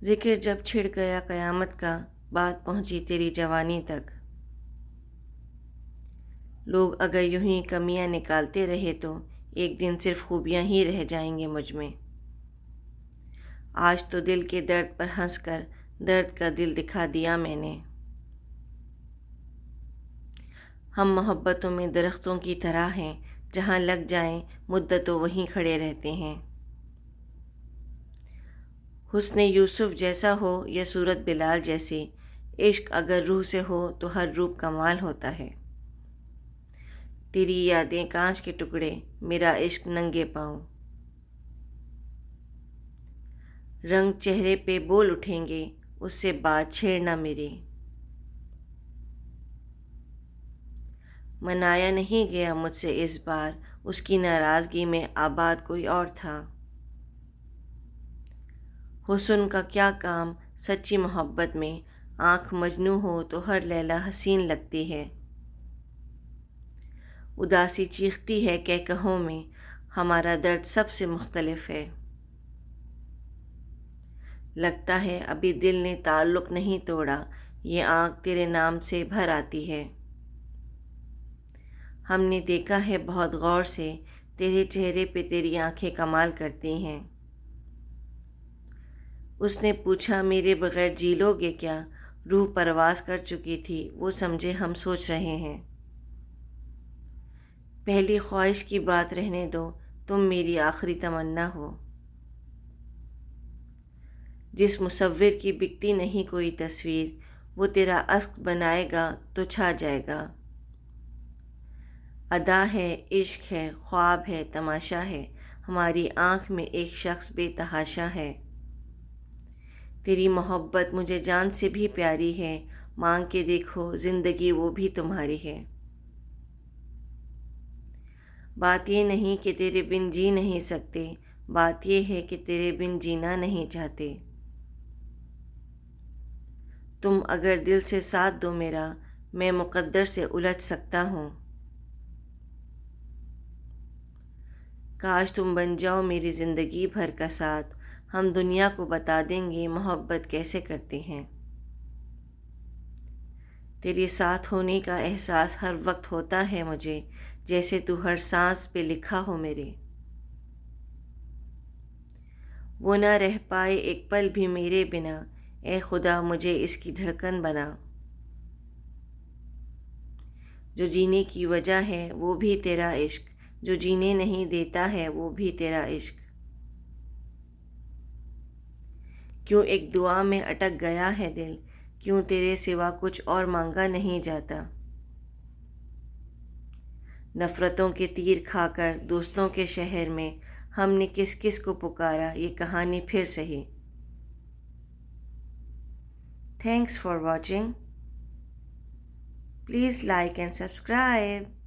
ذکر جب چھڑ گیا قیامت کا، بات پہنچی تیری جوانی تک۔ لوگ اگر یوں ہی کمیاں نکالتے رہے تو ایک دن صرف خوبیاں ہی رہ جائیں گے مجھ میں۔ آج تو دل کے درد پر ہنس کر درد کا دل دکھا دیا میں نے۔ ہم محبتوں میں درختوں کی طرح ہیں، جہاں لگ جائیں مدتوں وہیں کھڑے رہتے ہیں۔ حسن یوسف جیسا ہو یا صورت بلال جیسی، عشق اگر روح سے ہو تو ہر روپ کمال ہوتا ہے۔ تیری یادیں کانچ کے ٹکڑے، میرا عشق ننگے پاؤں۔ رنگ چہرے پہ بول اٹھیں گے، اس سے بات چھیڑنا میری۔ منایا نہیں گیا مجھ سے اس بار، اس کی ناراضگی میں آباد کوئی اور تھا۔ حسن کا کیا کام سچی محبت میں، آنکھ مجنوں ہو تو ہر لیلا حسین لگتی ہے۔ اداسی چیختی ہے کہکہوں میں، ہمارا درد سب سے مختلف ہے۔ لگتا ہے ابھی دل نے تعلق نہیں توڑا، یہ آنکھ تیرے نام سے بھر آتی ہے۔ ہم نے دیکھا ہے بہت غور سے، تیرے چہرے پہ تیری آنکھیں کمال کرتی ہیں۔ اس نے پوچھا میرے بغیر جی لو گے کیا، روح پرواز کر چکی تھی، وہ سمجھے ہم سوچ رہے ہیں۔ پہلی خواہش کی بات رہنے دو، تم میری آخری تمنا ہو۔ جس مصور کی بکتی نہیں کوئی تصویر، وہ تیرا عشق بنائے گا تو چھا جائے گا۔ ادا ہے، عشق ہے، خواب ہے، تماشا ہے، ہماری آنکھ میں ایک شخص بے تحاشا ہے۔ تیری محبت مجھے جان سے بھی پیاری ہے، مانگ کے دیکھو زندگی وہ بھی تمہاری ہے۔ بات یہ نہیں کہ تیرے بن جی نہیں سکتے، بات یہ ہے کہ تیرے بن جینا نہیں چاہتے۔ تم اگر دل سے ساتھ دو میرا، میں مقدر سے الجھ سکتا ہوں۔ کاش تم بن جاؤ میری زندگی بھر کا ساتھ، ہم دنیا کو بتا دیں گے محبت کیسے کرتے ہیں۔ تیرے ساتھ ہونے کا احساس ہر وقت ہوتا ہے مجھے، جیسے تو ہر سانس پہ لکھا ہو میرے۔ وہ نہ رہ پائے ایک پل بھی میرے بنا، اے خدا مجھے اس کی دھڑکن بنا۔ جو جینے کی وجہ ہے وہ بھی تیرا عشق، جو جینے نہیں دیتا ہے وہ بھی تیرا عشق۔ کیوں ایک دعا میں اٹک گیا ہے دل، کیوں تیرے سوا کچھ اور مانگا نہیں جاتا۔ نفرتوں کے تیر کھا کر دوستوں کے شہر میں، ہم نے کس کس کو پکارا یہ کہانی پھر سہی۔ Thanks for watching. Please like and subscribe.